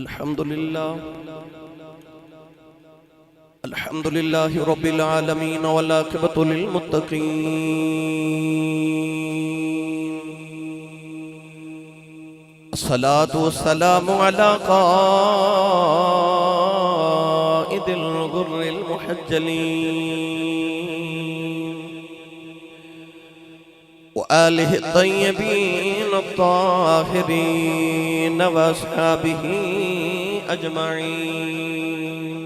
الحمد لله رب العالمين والعاقبة للمتقين. الصلاة والسلام على قائد الغر المحجلين وآله الطيبين الطاهرين وأصحابه أجمعين.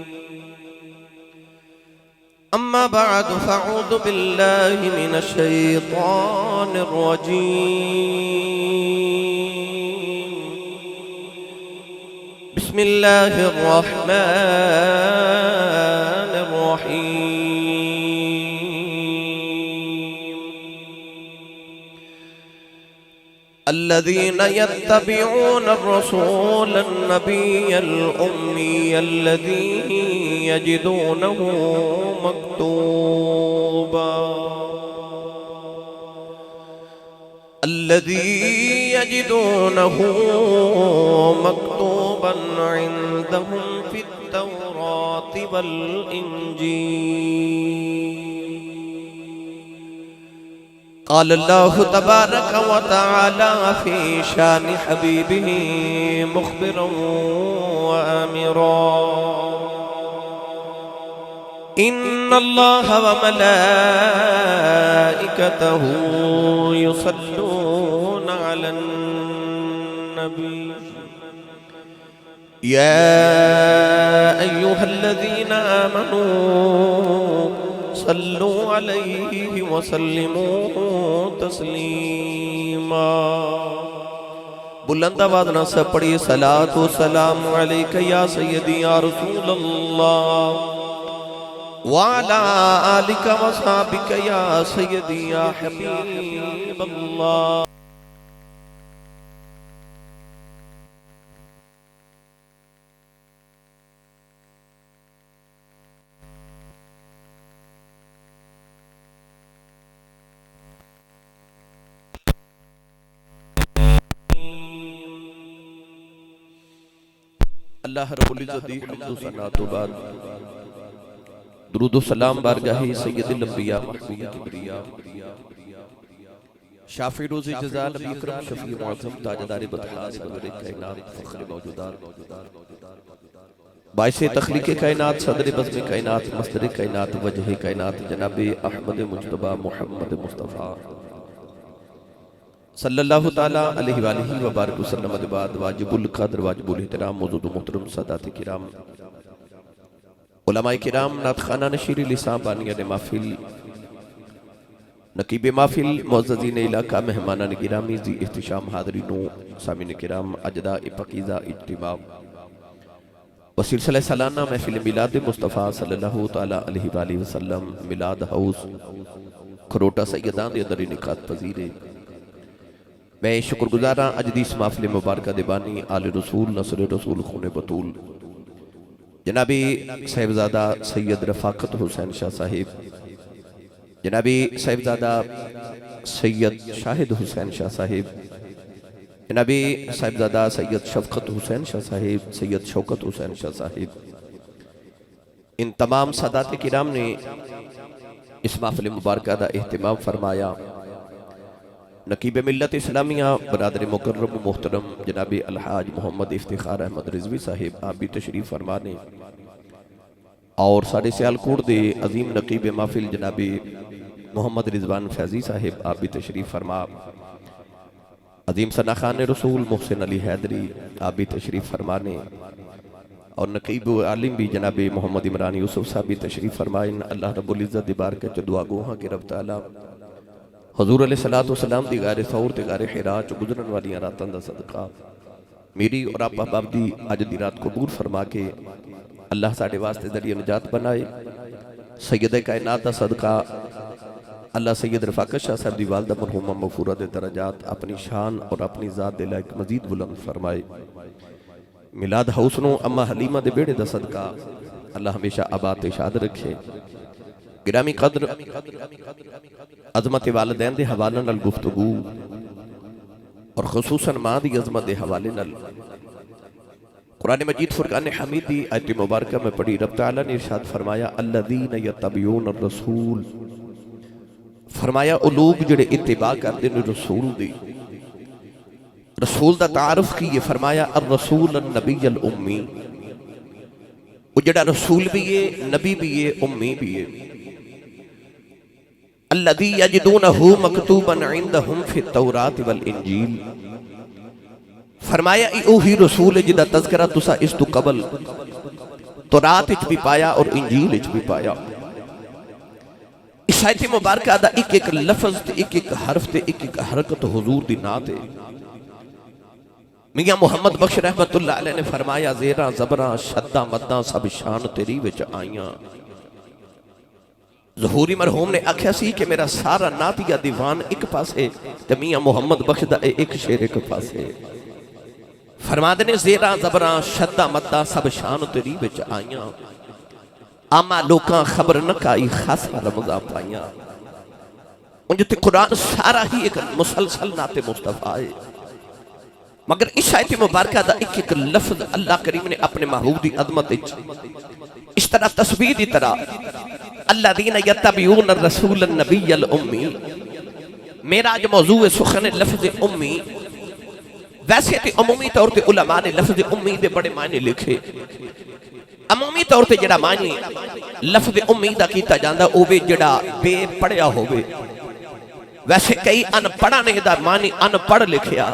أما بعد فأعوذ بالله من الشيطان الرجيم. بسم الله الرحمن الرحيم. الذين يتبعون الرسول النبي الأمي الذي يجدونه مكتوبا عندهم في التوراة والإنجيل. قال الله تبارك وتعالى في شان حبيبه مخبرا وآمرا: إن الله وملائكته يصلون على النبي يا أيها الذين آمنوا صلوا عليه وسلموا تسلیما. بلند آواز سے پڑھیے: صلاۃ و سلام علیک یا سیدی یا رسول اللہ وعلی آلک و صحابک یا سیدی یا حبیب اللہ. اللہ رب العزت دی حمد و ثنا تو بعد درود و سلام بارگاہ سید الانبیاء محبوب کبریا شافع روز جزا نبی اکرم شفیع معظم تاجدار بطحا صدر کائنات فخر موجودات باعث تخلیق کائنات صدر بزم کائنات مصدر کائنات وجہ کائنات جناب احمد مجتبی محمد مصطفیٰ صلی اللہ تعالیٰ علیہ وآلہ وبارک وسلم. بعد واجب القدر واجب الاحترام موجود محترم سادات کرام علماء کرام نعت خانہ نشیر لسان بانیان محفل نقیب محفل معززین علاقہ مہمانان گرامی ذی احتشام حاضرینوں سامعین کرام اجداء پاکیزہ اجتماع و سلسلہ سالانہ محفل میلاد مصطفیٰ صلی اللہ تعالیٰ علیہ وآلہ وسلم میلاد ہاؤس کھروٹا سیدان دے اندر نکات پذیرے. میں شکر گزاراں اجدیس محفل مبارکہ دیبانی آل رسول نصر رسول خون بطول جنابی صاحبزادہ سید رفاقت حسین شاہ صاحب، جنابی صاحبزادہ سید شاہد حسین شاہ صاحب، جنابی صاحبزادہ سید شفقت حسین شاہ صاحب، سید شوکت حسین شاہ صاحب، ان تمام سادات کرام نے اس محفل مبارکہ دا اہتمام فرمایا. نقیب ملت اسلامیہ برادر مکرم و محترم جناب الحاج محمد افتخار احمد رضوی صاحب آپ بھی تشریف فرمانے اور ساڑھے سیالکوٹ دے عظیم نقیب محفل جناب محمد رضوان فیضی صاحب آپ بھی تشریف فرما. عظیم ثناخان رسول محسن علی حیدری آپ بھی تشریف فرمانے اور نقیب عالم بھی جناب محمد عمران یوسف صاحب بھی تشریف فرمائیں. اللہ رب العزت دیبار کے دعا گوہاں کے رب تعالیٰ حضور علیہ السلام دی غار ثور تے غار حراء چو گزرن والیاں راتاں دا صدقہ میری اور آپ احباب دی آج دی رات قبول فرما کے اللہ ساڑھے واسطے ذریعہ نجات بنائے. سید کائنات دا صدقہ اللہ سید رفاقت شاہ صاحب دی والدہ مرحومہ مغفورہ دے درجات اپنی شان اور اپنی ذات دے لائق مزید بلند فرمائے. میلاد حوسنوں اما حلیمہ دے بیڑے دا صدقہ اللہ ہمیشہ آباد اشاد رکھے. گرامی قدر عظمت والدین دے حوالے نال گفتگو اور خصوصاً ماں دی عظمت دے حوالے نال قرآن مجید فرقان حمیدی آیت مبارکہ میں پڑھی، رب تعالیٰ نے ارشاد فرمایا الذین یتبعون الرسول، فرمایا او لوگ جڑے اتباع کرتے ہیں رسول دی۔ رسول دا تعارف کی یہ فرمایا الرسول النبی الامی، وہ جڑا رسول بھی ہے، نبی بھی ہے، امی بھی ہے۔ الذی یجدونہ مکتوبا عندہم فی التوراۃ والانجیل، فرمایا اوہی رسول جدا تذکرہ تسا اس تو قبل تورات اچ بھی پایا اور انجیل اچ بھی پایا۔ اس آیت مبارکہ دا ایک ایک لفظ تے ایک ایک حرف تے ایک ایک حرکت حضور دی نات ہے۔ میاں محمد بخش رحمت اللہ علیہ نے فرمایا زیرہ زبرہ شدہ مدہ سب شان تیری وچ آئیاں۔ ظہوری مرحوم نے آکھیا سی کہ میرا سارا ناتیہ دیوان ایک پاسے تے میاں محمد بخش دا ایک شیر ایک پاسے۔ فرماتے نے زیرہ زبرہ شدہ مدہ سب شان تیری وچ آئیاں، آما لوکاں خبر نہ کائی خاصا رمضان پائیاں۔ ان جو تے قرآن سارا ہی ایک مسلسل نات مصطفیٰ ہے، مگر اس آیت مبارکہ دا ایک ایک لفظ اللہ کریم نے اپنے محبوب دی عظمت اس طرح تسبیح دی طرح الذین یتبعون الرسول النبی الامی، میرا جو موضوع سخن لفظ امی، ویسے تے عمومی طور تے علماء نے لفظ امی دے بڑے معنی لکھے۔ عمومی طور تے جڑا معنی لفظ امی دا کیتا جاندہ اوے جڑا بے پڑھیا ہوئے، ویسے کئی ان پڑھا نے دا معنی ان پڑھ لکھیا،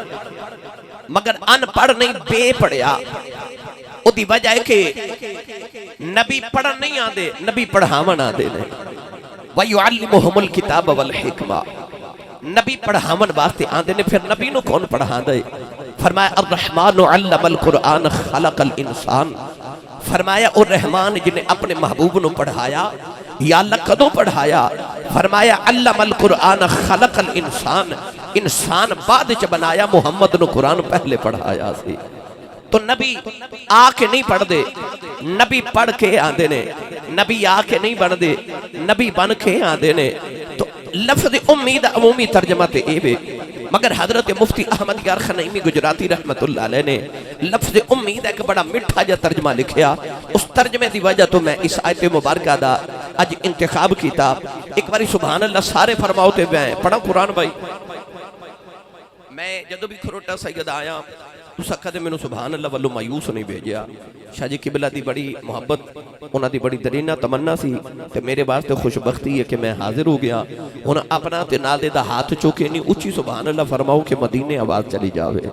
مگر ان پڑھ نہیں بے پڑھیا۔ او دی وجہ ہے کہ نبی پڑھن نہیں آدھے، نبی پڑھاون آدھے نے۔ وَيُعَلِّمُهُمُ الْكِتَابَ وَالْحِكْمَةِ، نبی پڑھاون واسطے آدھے نے، پھر نبی نو کون پڑھا دے؟ فرمایا الرحمن علم القرآن خلق الانسان، فرمایا اور رحمان جنہیں اپنے محبوب نو پڑھایا، یا اللہ کدوں پڑھایا؟ فرمایا علم القرآن خلق الانسان، انسان بعد چ بنایا، محمد نو قرآن پہلے پڑھایا سی۔ تو نبی آ کے نہیں پڑھ دے، نبی پڑھ کے آندے نے، نبی آ کے نہیں بن دے، نبی بن کے آندے نے۔ تو لفظ امید عمومی ترجمہ تے اے بے، مگر حضرت مفتی احمد یار خنیمی گجراتی رحمت اللہ علیہ نے لفظ امید ایک بڑا مٹھا جا ترجمہ لکھیا۔ اس ترجمے دی وجہ تو میں اس آیت مبارکہ دا اج انتخاب کیتا۔ ایک باری سبحان اللہ سارے فرماؤ تے میں پڑھا قرآن بھائی۔ میں جدو بھی کھروٹا سید آیا تو سکھا دے میں نے سبحان اللہ والو مایوس نہیں بھیجیا۔ شاہ جی قبلہ دی بڑی محبت، انہاں دی بڑی درینہ تمنا سی تے میرے باس تے خوشبختی ہے کہ میں حاضر ہو گیا۔ انہاں اپنا تے نال دے دا ہاتھ چوکے نہیں اچھی سبحان اللہ فرماؤ کہ مدینے آواز چلی جاوے۔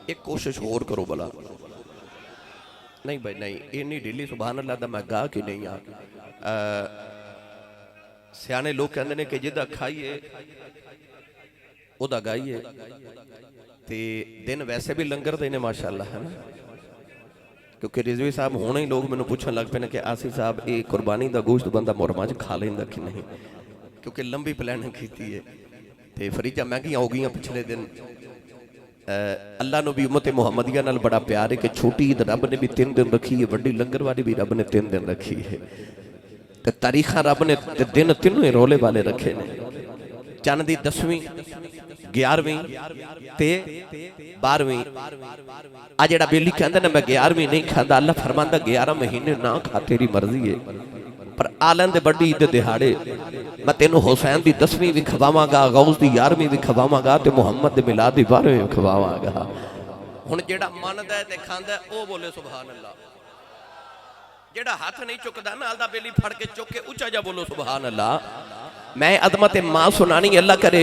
ایک کوشش اور کرو بلا، نہیں بھائی نہیں، یہ نہیں ڈیلی سبحان اللہ دا میں گاہ کی نہیں آ۔ سیانے لوگ کہندے نے کہ جدہ کھائیے او دا گائیے، تے دن ویسے بھی لنگر دینے ماشاءاللہ ہے نا، کیونکہ رضوی صاحب ہونے ہی لوگ میں نے پوچھن لگ پہ کہ آسی صاحب ایک قربانی دا گوشت بندہ مرماج کھا لیں دا کہ نہیں، کیونکہ لمبی پلاننگ کیتی ہے تے فریجہ مہنگیاں ہو گئیاں پچھلے دن۔ اللہ نو بھی امت محمدیہ نال بڑا پیار ہے کہ چھوٹی عید رب نے بھی 3 دن رکھی ہے، بڑی لنگر والی بھی رب نے 3 دن رکھی ہے، تے تاریخہ رب نے دن تینوں رولے والے رکھے نے۔ چاند دی 10ویں 11ویں تے 12ویں، آج جڑا بیلی کہندہ نا میں 11ویں نہیں کھاندہ، اللہ فرماندہ 11 مہینے نہ کھا تیری مرضی ہے، پر آلن دے بڑی عید دہاڑے میں تینوں حسین دی 10ویں بھی کھواواں گا، غوث دی 11ویں بھی کھواواں گا، تے محمد دے میلاد دی 12ویں بھی کھواواں گا۔ ہن جڑا ماندا ہے تے کھاندا ہے او بولے سبحان اللہ، جڑا ہاتھ نہیں چکدا نال دا بیلی پھڑ کے چک کے اونچا جا بولو سبحان اللہ۔ میں عظمت ماں سنانی اللہ کرے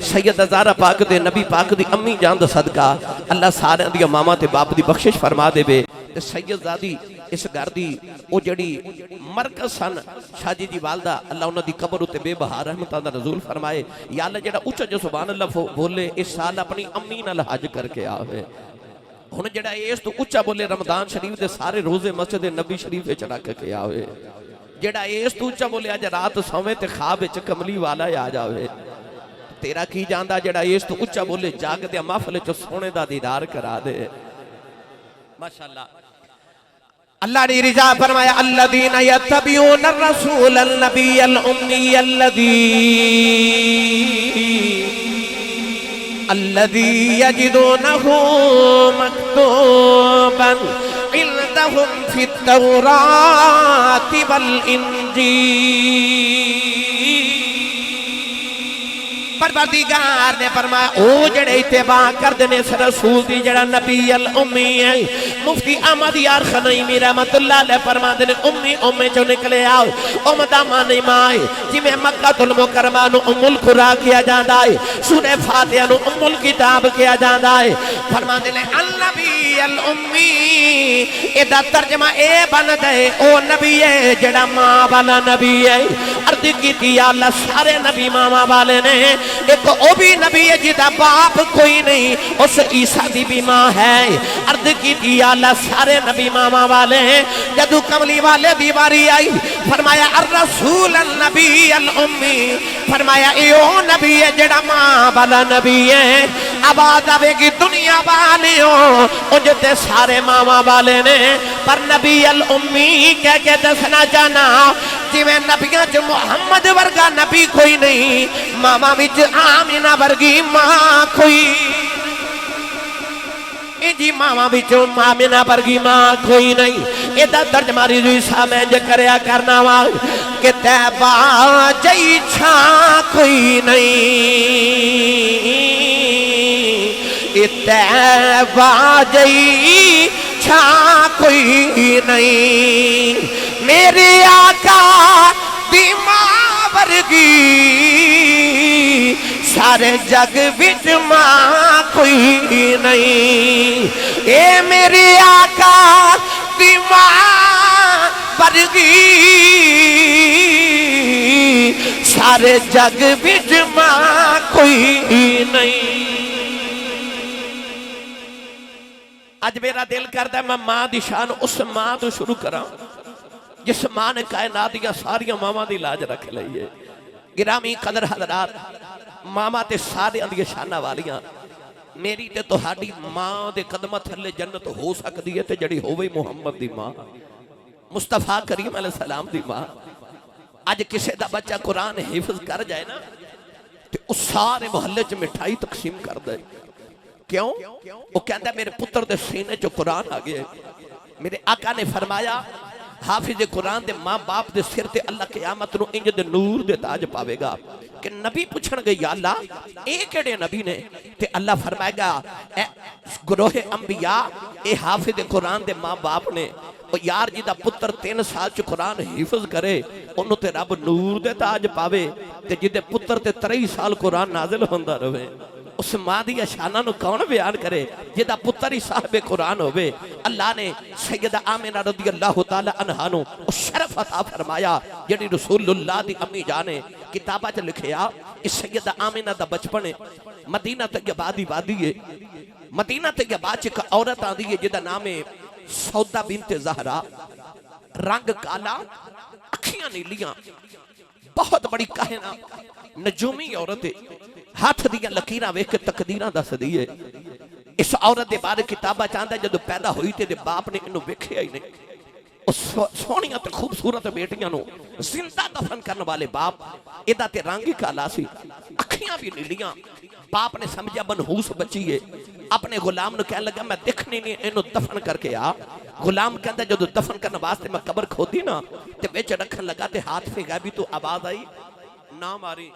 سید زہرا پاک دے نبی پاک دی امی جان دا صدقہ اللہ سارے دی ماما تے باپ دی بخشش فرما دے بے۔ سید زادی اس گھر دی او جڑی مرکز سن شاہ جی دی والدہ، اللہ انہاں دی قبر تے بے بہا رحمتاں دا نزول فرمائے۔ یا اللہ جڑا اونچا جو سبحان اللہ بولے اس سال اپنی امی نال حج کر کے آوے۔ ہن جڑا اس تو اونچا بولے رمضان شریف دے سارے روزے مسجد نبی شریف وچ رکھ کے آوے۔ جڑا اس تو اونچا بولے آج رات سویں تے خواب وچ کملی والا آ جاوے۔ تیرا کی جاندا جڑا اس تو اونچا بولے جاگ دے محفل وچ سونے دا دیدار کرا دے۔ ماشاءاللہ اللہ نے رضا فرمایا الذین یتبعون الرسول النبی الامی الذی یجدونہ مکتوبا مكتوبا عندهم في التوراة والإنجيل۔ پروردگار نے فرمایا او جڑے اتباع کر دینے اس رسول دی جڑا نبی الامی ہے۔ مفتی احمد یار خنیمی رحمت اللہ علیہ فرما دینے امی جو نکلے آؤ امدہ مانی مائے جی میں مکہ المکرمہ نو ام القرآن کیا جاندہ ہے، سورہ فاتحہ نو ام الکتاب کیا جاندہ ہے۔ فرما دینے النبی الامی ادھا ترجمہ اے بن دے او نبی ہے جڑا ماں والا نبی ہے۔ عرض کی تھی اللہ سارے نبی ماما والے نے، ایک او بھی نبی ہے جدا باپ کوئی نہیں، اس عیسیٰ دی بھی ماں ہے۔ عرض کی تھی اللہ سارے نبی ماما والے ہیں۔ جدو کملی والے دی باری آئی فرمایا الرسول النبی الامی، فرمایا ایو نبی ہے جڑا ماں والا نبی ہے۔ آواز آوے گی دنیا والے ہو انجھتے سارے ماما والے نے، پر نبی الامی کہہ کے دسنا جانا جی میں نبیاں جو محمد ورگا نبی کوئی نہیں، ماما وچ آمینہ ورگی ماں کوئی جی ماما وچوں آمینہ ورگی ماں کوئی نہیں۔ ایدہ ترجماری جو عیسیٰ میں جو کریا کرنا وا کہ تیبہ جئی چھاں کوئی نہیں، تیبہ جئی چھاں کوئی نہیں، میرے آقا دی ماں ورگی سارے جگ وچ ماں کوئی نہیں، اے میرے آقا دی ماں ورگی سارے جگ وچ ماں کوئی نہیں۔ آج میرا دل کرتا ہے میں ماں دی شان اس ماں تو شروع کراں جس ماں نے کائنات یا ساری ماما دی لاج رکھ لئیے۔ گرامی قدر حضرات، ماما تے سارے اندھی شانہ والیاں، میری تے تہاڈی ماں دے قدمہ تھلے جنت ہو سکتی ہے تے جڑی ہوئی محمد دی ماں، مصطفیٰ کریم علیہ السلام دی ماں۔ آج کسے دا بچہ قرآن حفظ کر جائے نا تے اس سارے محلے چ مٹھائی تقسیم کر دے۔ کیوں؟ وہ کہتا ہے میرے پتر دے سینے جو قرآن آگئے۔ میرے آقا نے فرمایا حافظ قرآن دے ماں باپ دے سر تے اللہ قیامت نو انج دے نور دے تاج پاوے گا۔ کہ نبی پوچھن گے یا اللہ اے کیڑے نبی نے؟ تے اللہ فرمائے گا اے گروہ انبیاء اے حافظ قرآن دے ماں باپ نے۔ اور یار جی دا پتر 3 سال چ قرآن حفظ کرے انہوں تے رب نور دے تاج پاوے، تے جی دے پتر تے 23 سال قرآن نازل ہوندہ رہے۔ اس ماں دی شانہ نو کون بیان کرے جدہ پتر ہی صاحب قرآن ہوئے۔ اللہ نے سیدہ آمینہ رضی اللہ تعالیٰ عنہ نو اس شرف عطا فرمایا جنہی رسول اللہ دی امی جانے کتابہ چا لکھیا۔ اس سیدہ آمینہ دا بچپنے مدینہ طیبہ دی وادی ہے، مدینہ طیبہ چکا عورت آدھی ہے جدہ نام سودہ بنت زہرا، رنگ کالا، اکھیاں نیلیاں، بہت بڑی کہنا نجومی عورت ہے، ہاتھ دیا لکیرہ ویک کے تقدیرہ دس دیئے۔ اس عورت دے بارے کتابہ چاندہ ہے جدو پیدا ہوئی تے دے باپ نے انہوں ویکھیا ہی نہیں۔ اس سونیاں تے خوبصورت بیٹیاں نو زندہ دفن کرنے والے باپ ادھا تے رانگی کالا سی، اکھیاں بھی نیلیاں۔ باپ نے سمجھا منحوس بچی ہے، اپنے غلام نو کہنے لگا میں دکھنی نہیں انہوں دفن کر کے آ۔ غلام کہتا ہے جدو دفن کرنے واسطے میں قبر کھودی نا تے بیچ رکھن لگا تے ہاتھ پہ گیا بھی تو آواز آئی نہ ماری۔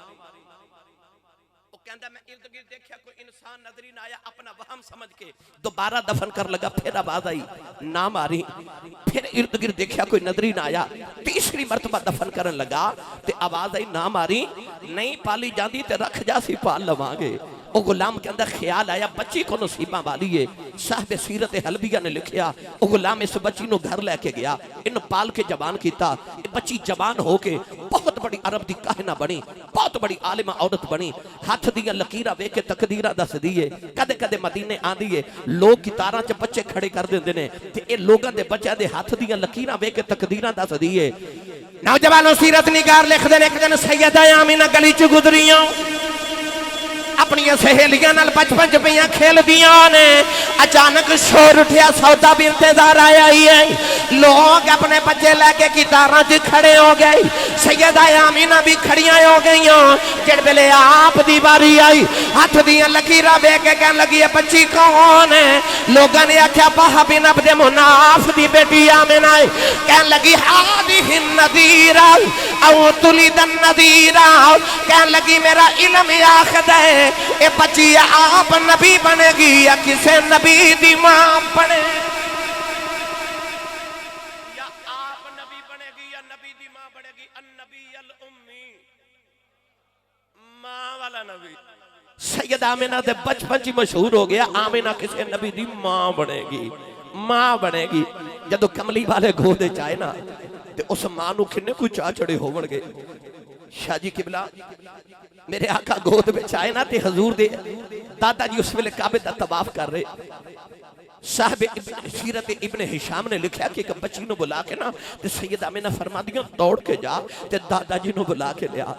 کہندہ میں ارد گرد دیکھیا کوئی انسان نظری نہ آیا، اپنا وہم سمجھ کے دوبارہ دفن کر لگا، پھر آواز آئی نہ ماری۔ پھر ارد گرد دیکھیا کوئی نظری نہ آیا، تیسری مرتبہ دفن کرن لگا تے آواز آئی نہ ماری، نہیں پالی جاندی تے رکھ جا سی پال لوانگے۔ وہ غلام کے اندر خیال آیا بچی کو نصیبہ والی ہے۔ صاحب سیرت حلبیہ نے لکھیا وہ غلام اس بچی نو گھر لے کے گیا، انہوں پال کے جوان کیتا، بچی جوان ہو کے بہت بڑی عرب دی کاہنہ بنی، بہت بڑی عالمہ عورت بنی، ہاتھ دیا لکیرہ وے کے تقدیرہ دس دیئے۔ کدے کدے مدینے آن دیئے لوگ کتاراں چے بچے کھڑے کر دیندے نے تے اے لوگاں دے بچے دے ہاتھ دیا لکیرہ وے کے تقدیرہ دس دیئے۔ نوجوانوں سیرت نگار لکھ دے ایک دن سیدہ آمینہ گلی چ گزریاں، اپنی سہیلیاں نال بچپن چ پیاں کھیل دیاں نے اچانک شور اٹھیا سودا بنت زہرا آئی ہے لوگ اپنے بچے لے کے قطاراں چ کھڑے ہو گئے سیدہ آمینہ بھی کھڑیاں ہو گئیاں جڑ ویلے آپ دی باری آئی ہاتھ دیاں لکیراں ویکھ کے کہن لگی ہے بچی کون ہے لوگاں نے آکھیا وہب بن عبد مناف دی بیٹی آمینہ ہے کہن لگی ہادہ النذیرہ او تلد النذیرہ کہن لگی میرا علم آخد ہے اے بچی آپ نبی بنے گی یا کسے نبی دی ماں بنے یا آپ نبی بنے گی یا نبی دی ماں بنے گی النبی الامی ماں والا نبی سید آمینہ دے بچپن چی مشہور ہو گیا آمینہ کسے نبی دی ماں بنے گی ماں بنے گی جدو کملی والے گھودے چاہے نا تے اس ماں نو کھنے کوئی چاہ چڑے ہو بڑھ گئے شاہ جی قبلہ میرے آقا گود میں چاہے نا تے حضور دے دادا جی اس ویلے کعبے دا طواف کر رہے صاحب سیرت ابن ہشام نے لکھا کہ ایک بچی نو بلا کے نا تے سید آمینہ فرما دیا دوڑ کے جا تے دادا جی نو بلا کے لیا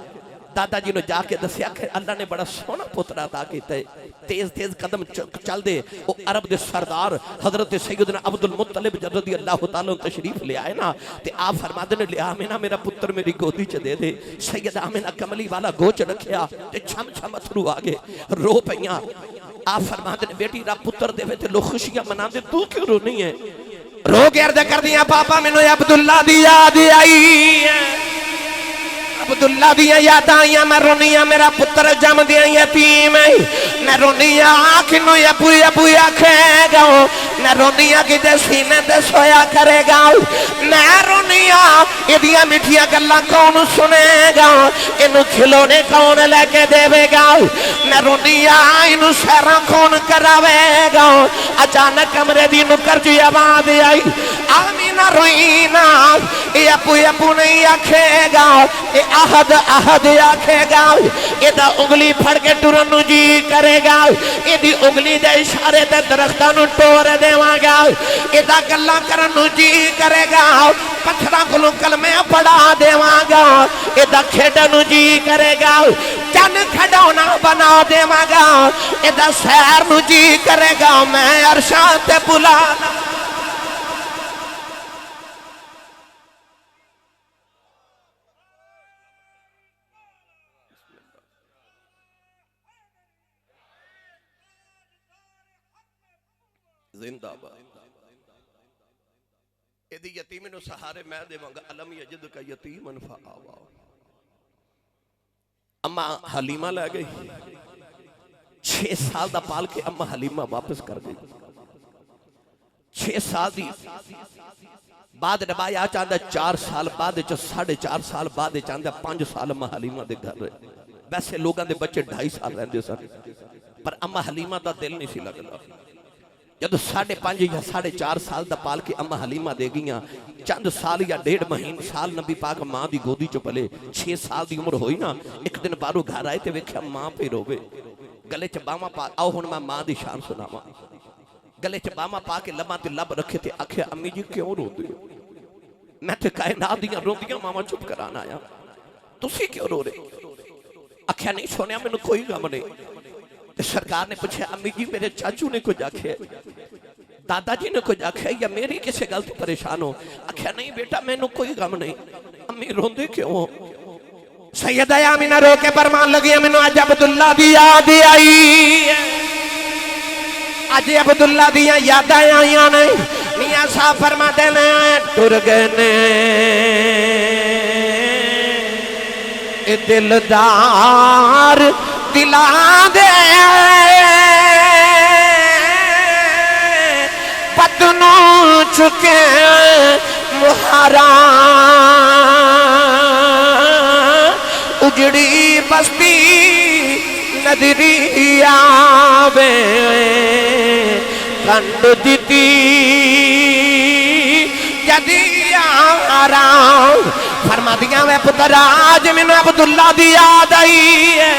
دادا جی نو جا کے دسیا کہ اللہ نے بڑا سونا پترا عطا کیتا ہے تیز تیز قدم چل دے وہ عرب دے سردار حضرت سیدنا عبد المطلب رضی اللہ تعالیٰ تشریف لے آئے نا تے آپ فرما دے لے آمینہ میرا پتر میری گودی چ دے دے سید آمینہ کملی والا گوچ رکھیا تے چھم چھم اتھرو آگے رو پئیاں آپ فرما دے بیٹی را پتر دے تے لو خوشیاں منا دے تو کیوں رو نہیں ہے رو کے عرض کر دیا پاپا میں نے عبداللہ دی یاد آئی ہے عبداللہ دیا یاد آئیاں میں رونیاں میرا پتر جم دیا یتیم ہے میں رونیاں آنکھنو یا پویا پویا کھے گا میں رونیاں کی دے سینے دے سویا کرے گا میں رونیاں ادھیاں مٹھیاں گلہ کون سنے گا انو کھلونے کون لے کے دے گا میں رونیاں انو سیران کون کراوے گا اچانک کمرے دی نکر جی آواز آئی آمینہ روئینہ یہ اپو نہیں آکھے گا یہ احد آکھے گا یہ دا انگلی پھڑ کے ٹرنو جی کرے گا یہ دی انگلی دے اشارے دے درختانو ٹور دے گا یہ دا گلہ کرنو جی کرے گا پتھرہ کلو کلمے پڑا دے گا یہ دا کھیڑنو جی کرے گا چن کھڑونا بنا دے گا یہ دا سیر نو جی کرے گا میں عرشان تے بلانا زندہ باد ایدی یتیمنو سہارے میں دے وانگا علم یجد کا یتیمن فآوا اما حلیمہ لے گئی 6 سال دا پال کے اما حلیمہ واپس کر گئی 6 سال دی بعد ربایا چاندہ 4 سال بعد 4.5 سال بعد چاندہ 5 سال اما حلیمہ دے گھر رہے ویسے لوگاں دے بچے 2.5 سال رہن دے سن پر اما حلیمہ دا دل نہیں سی لگلا جدو 5.5 یا 4.5 سال دا پال کے اما حلیمہ دے گیاں چند سال یا 1.5 مہینے سال نبی پاک ماں دی گودی چو پلے 6 سال دی عمر ہوئی نا ایک دن بارو گھر آئے تے ویکھیا ماں پہ روے گلے چ باما پا آؤ ہن میں ماں دی شان سناواں گلے چ باما پا کے لباں تے لب رکھے تے آکھیا امی جی کیوں رو دے میں تے کائنات دیاں روندیاں ماما چپ کرانا آیا تسی کیوں رو رہے آکھیا نہیں سونیا مینوں کوئی غم نہیں سرکار نے پوچھا امی جی میرے چاچو نے کچھ آکھے دادا جی نے کچھ آکھے یا میری کسے غلط پریشان ہو آکھیا نہیں بیٹا میں نے کوئی غم نہیں امی روندے کیوں سیدہ آمینہ رو کے فرمان لگی میں نے آج عبداللہ دی یاد آئی آج عبداللہ دی یاد آئی نہیں میاں صاحب فرما دینے ٹر گنے دلدار دلا دے پتنوں چکے مہارا اجڑی بستی ندری آوے کنڈ دیتی جدی آرام فرما دیا میں پتر آج میں نے عبداللہ دی یاد آئی ہے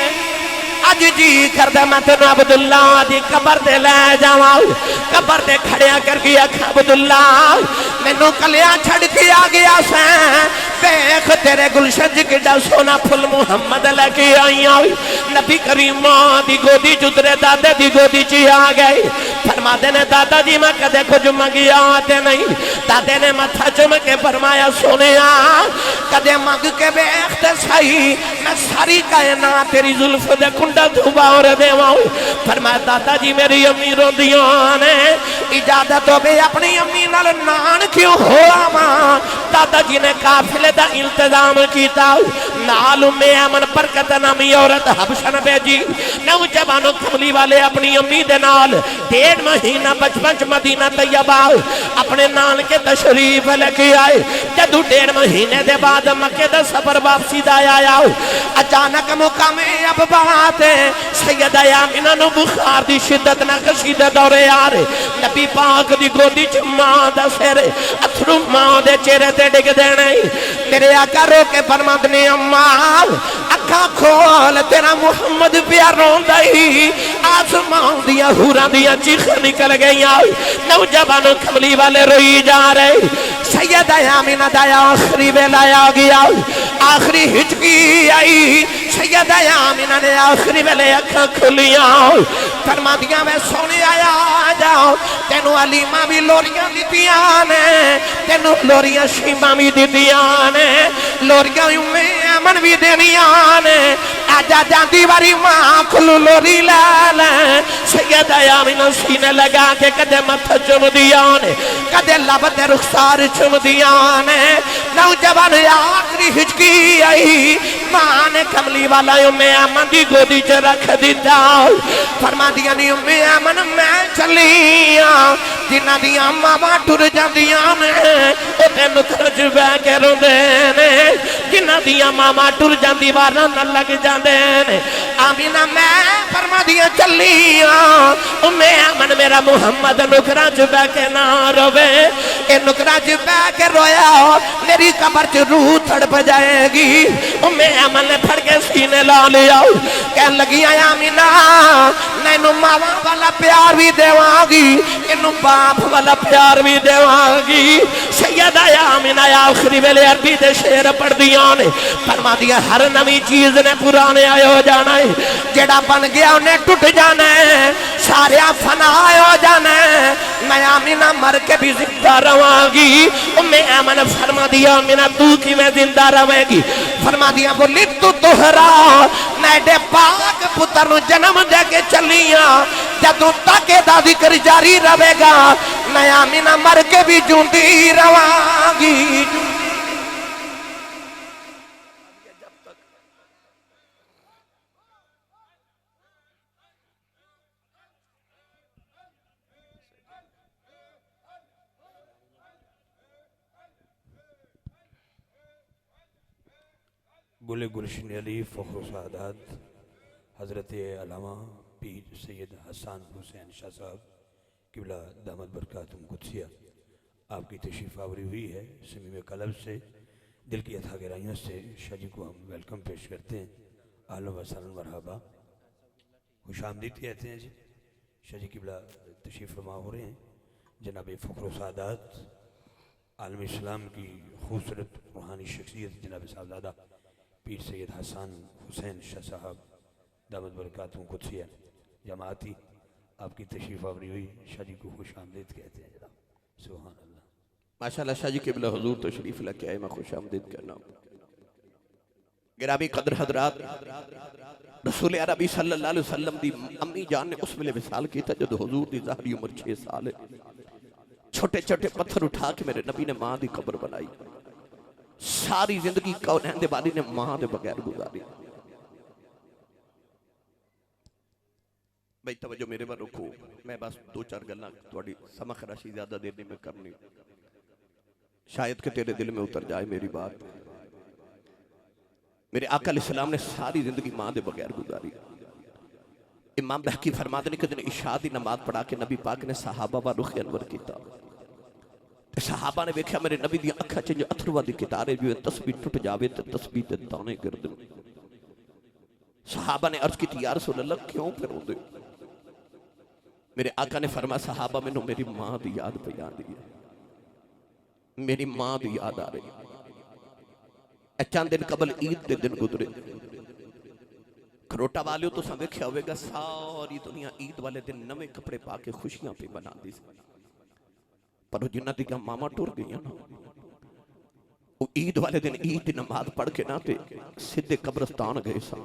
آج جی کردہ میں تینو عبداللہ دی قبر دے لے جاؤں قبر دے کھڑیا کر گیا عبداللہ میں نو کلیاں چھڑ کیا گیا سین ویکھ تیرے گلشن چ کڈا سونا پھل محمد لے کے آئی آئی نبی کریم ماں دی گودی چترے دادے دی گودی چی آ گئے فرما دے نے دادا جی میں کدے کچھ منگیا آتے نہیں دادے نے متھا چم کے فرمایا سونیا کدے منگ کے بیخت سائی میں ساری کائنات تیری ظلف دے کنڈا دھوبا اور دیواں فرمایا دادا جی میری امی رو دیاں نے اجازت ہو بے اپنی امی نال نان کیوں ہوا ماں دادا جی نے قافلے دا التظام کیتا نال میں امن برکت نامی عورت حبشن بیجی نوجوانوں کملی والے اپنی امی دے نال 1.5 مہینہ بچپن مدینہ طیبہ اپنے نان کے تشریف لے کے آئے جدو 1.5 مہینے دے بعد مکہ دا سفر واپسی دا آیا اچانک مقام اب بات ہے سیدہ آمینہ نو بخار دی شدت نہ کشید دورے آ رہے نبی پاک دی گودی چ ماں دا سر اتھرو ماں دے چہرے تے ڈگ دینے میرے آقا رو کے فرماد نے اماں اکھاں کھول تیرا محمد پیاروں دائی آسمان دیا حوران دیا چیخ نکل گئی آئی نوجوانوں کملی والے روئی جا رہے سیدہ آمینہ دایا آخری ویلایا گیا آخری ہچکی آئی سیدہ آمینہ نے آخری ویلے اکھاں کھلیاں فرما دیا میں سونے آیا جاؤ تینو علیمہ بھی لوریاں دیتیاں نے تینو لوریاں شیمہ بھی دیتیاں نے لوریاں میں امن بھی دینیاں نے آجا جاندی واری ماں کھلو لوری لالیں سیدہ آمینہ سینے لگا کے کدے متھا چم دیاں نے کدے لبت رخسار چم دیاں نے نوجوان آخری ہچکی آئی ماں نے کملی والا میں امن دی گودی چ رکھ دیتا فرما دیا نہیں میں امن میں چلیاں جنہ دیا ماما ٹر جاندیاں نے اتے نکرج بے کے رو دینے جنہ دیا ماما ٹر جاندی وارا نہ لگ جاندینے آمینہ میں فرما دیا چلیاں میں امن میرا محمد نکرج بے کے نہ روے اے نکرج بے کے رویا میری قبر چ روح تڑپ جائے گی میں امن نے پھڑ کے سینے لا لیا کہن لگی آمینہ نینو ماما والا پیار بھی دیواں گی انو باپ والا پیار بھی دیواں گی سیدہ آمینہ آخری ویلے عربی دے شعر پڑھ دیاں نے فرما دیا ہر نوی چیز نے پرانے آئے ہو جانا ہے جڑا بن گیا انہیں ٹوٹ جانا ہے سارے فنا آئے ہو جانا ہے میں آمینہ مر کے بھی زندہ رواں گی میں آمینہ فرما دیا آمینہ تو کی میں زندہ روے گی فرما دیا بولی تو تہرا نیڈے پاک پتر نو جنم دے کے چلیاں جدو تاکہ دا ذکر جاری روے گا میں آمینہ مر کے بھی جوندی رواں گی گل گلشن علی فخر و سعادت حضرت علامہ پیر سید حسان حسین شاہ صاحب قبلہ دامت برکاتہم قدسیہ آپ کی تشریف آوری ہوئی ہے صمیم قلب سے دل کی عطا گرائیوں سے شاہ جی کو ہم ویلکم پیش کرتے ہیں اہلا و سہلا مرحبا خوش آمدید کہتے ہیں جی شاہ جی قبلہ تشریف فرما ہو رہے ہیں جناب فخر و سعادت عالم اسلام کی خوبصورت روحانی شخصیت جناب صاحبزادہ پیر سید حسان حسین شاہ صاحب دامت برکاتہم قدسیہ جماعتی آپ کی تشریف آوری ہوئی شاہ جی کو خوش آمدید کہتے ہیں جناب سبحان اللہ ماشاءاللہ شاہ جی قبلہ حضور تشریف لے کے آئے میں خوش آمدید کرنا ہوں گرامی قدر حضرات رسول عربی صلی اللہ علیہ وسلم دی امی جان نے اس ملے وصال کی تھا جب حضور دی ظاہری عمر 6 سال ہے چھوٹے چھوٹے پتھر اٹھا کے میرے نبی نے ماں دی قبر بنائی ساری زندگی کونین دے باری نے ماں دے بغیر گزاری بھئی توجہ میرے بار رکھو میں بس 2-4 گلنا توڑی سمخ راشی زیادہ دیر نہیں میں کرنی شاید کہ تیرے دل میں اتر جائے میری بات میرے آقا علیہ السلام نے ساری زندگی ماں دے بغیر گزاری امام بحقی فرماتے نے کہ جنہیں عشاء دی نماز پڑھا کے نبی پاک نے صحابہ و رخ انور کیتا صحابہ نے بیکھا میرے نبی دی اکھا چنج اتھروا دی کتارے جو تسبیح ٹوٹ جاوے تے تسبیح تے دانے گردن صحابہ نے عرض کی تھی یا رسول اللہ کیوں پھر ہو دے میرے آقا نے فرما صحابہ میں نے میری ماں دی یاد بیان دی میری ماں دی یاد آ رہی چند دن قبل عید دے دن گزرے کھروٹا والیو تو سب ویکھیا ہوئے گا ساری دنیا عید والے دن نویں کپڑے پا کے خوشیاں پہ بنا دی پر جنہ دیگا ماما ٹور گئی نا وہ عید والے دن عید دی نماز پڑھ کے نہ تے سدھے قبرستان گئے سن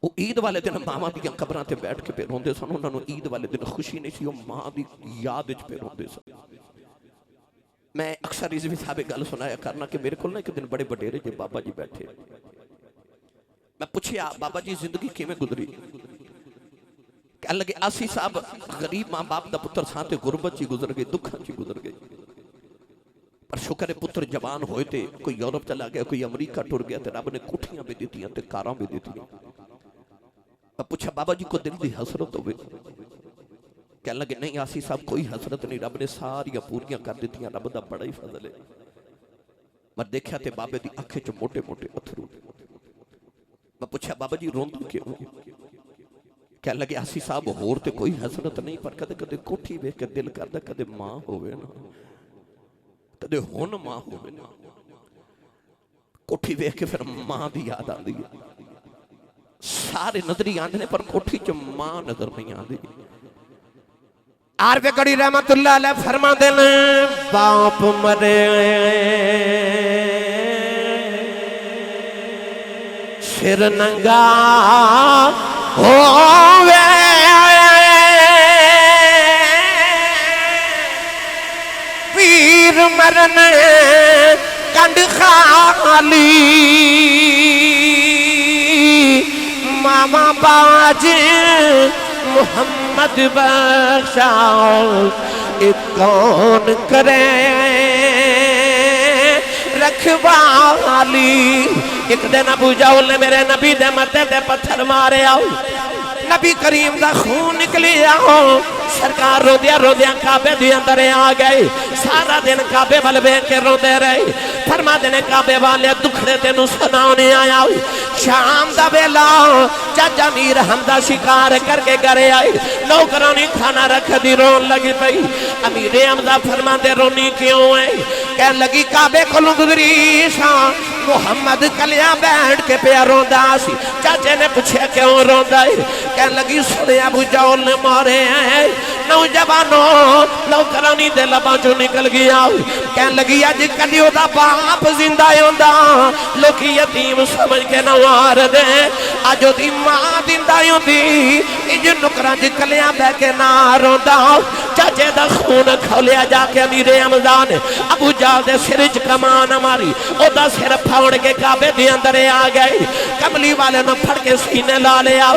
وہ عید والے دن ماما دیاں قبراں تے بیٹھ کے پہ روندے سن انہاں نوں عید والے دن خوشی نہیں سی وہ ماں دی یاد وچ پہ روندے سن میں اکثر رضوی صاحب گل سنایا کرنا کہ میرے کول نہ ایک دن بڑے وڈیرے جے بابا جی بیٹھے میں پوچھیا بابا جی زندگی کیویں گزری کہنے لگے آسی صاحب غریب ماں باپ دا پتر ساں تے غربت چی گزر گئے دکھاں چی گزر گئے پر شکر پتر جوان ہوئے تے کوئی یورپ چلا گیا کوئی امریکہ ٹر گیا تے رب نے کوٹھیاں بھی دیتیاں تے کاراں بھی دیتیاں میں پوچھا بابا جی کو دل دی حسرت ہوئے کہنے لگے نہیں آسی صاحب کوئی حسرت نہیں رب نے ساریاں پوریاں کر دیتیاں رب دا بڑا ہی فضل ہے میں دیکھا تے بابے دی آنکھیں چ موٹے موٹے اتھرو میں پوچھا بابا جی روندو کیوں کہنے لگے آسی صاحب ہور تے کوئی حسرت نہیں پر کدے کدے کوٹھی ویکھ کے دل کردا کدے ماں ہوئے نا کدے ہون ماں ہوئے نا کوٹھی ویکھ کے پھر ماں دی یاد آندی ہے سارے نظری آندے نے پر کوٹھی چ ماں نظر نہیں آندی عارف گڑی رحمت اللہ علیہ فرما دین باپ مرے سر ننگا ہووے پیر مرن کنڈ خالی ماما باج محمد بخشا کون کرے رکھوالی ایک دن ابو جہل نے میرے نبی دے متے دے پتھر مارے آؤ نبی کریم دا خون نکلی آؤ سرکار رو دیا کعبے دی اندر آ گئے سارا دن کعبے وال ویکھ کے رو دے رہے فرما دینے کعبے والے دکھڑے تینوں سناؤنے آیا شام دا ویلا چاچا میر حمدہ شکار کر کے گھرے آئے نوکرانی کھانا رکھ دی رون لگی پئی امیر حمدہ فرما دے رونی کیوں ہے کہنے لگی کعبے کو گزری شاں محمد کلیاں بیٹھ کے پیا روندا سی چاچے نے پوچھے کیوں روندا ہے کہنے لگی سنے ابو جہل نے مارے ہیں نوجوانوں نوکرانی دے لباں چوں نکل گیا کہنے لگی اج کلیو دا باپ زندہ ہوندا لوکی یتیم سمجھ کے نہ مار دے اج دی ماں زندہ ہوندی اج نکراں چ کلیاں بہ کے نہ روندا چاچے دا خون کھولیا جا کے امیر حمزہ نے ابو جہل دے سر وچ کمان ماری او دا سر پھاڑ کے کعبے دے اندر آ گئے کملی والے نے پھڑ کے سینے لا لیا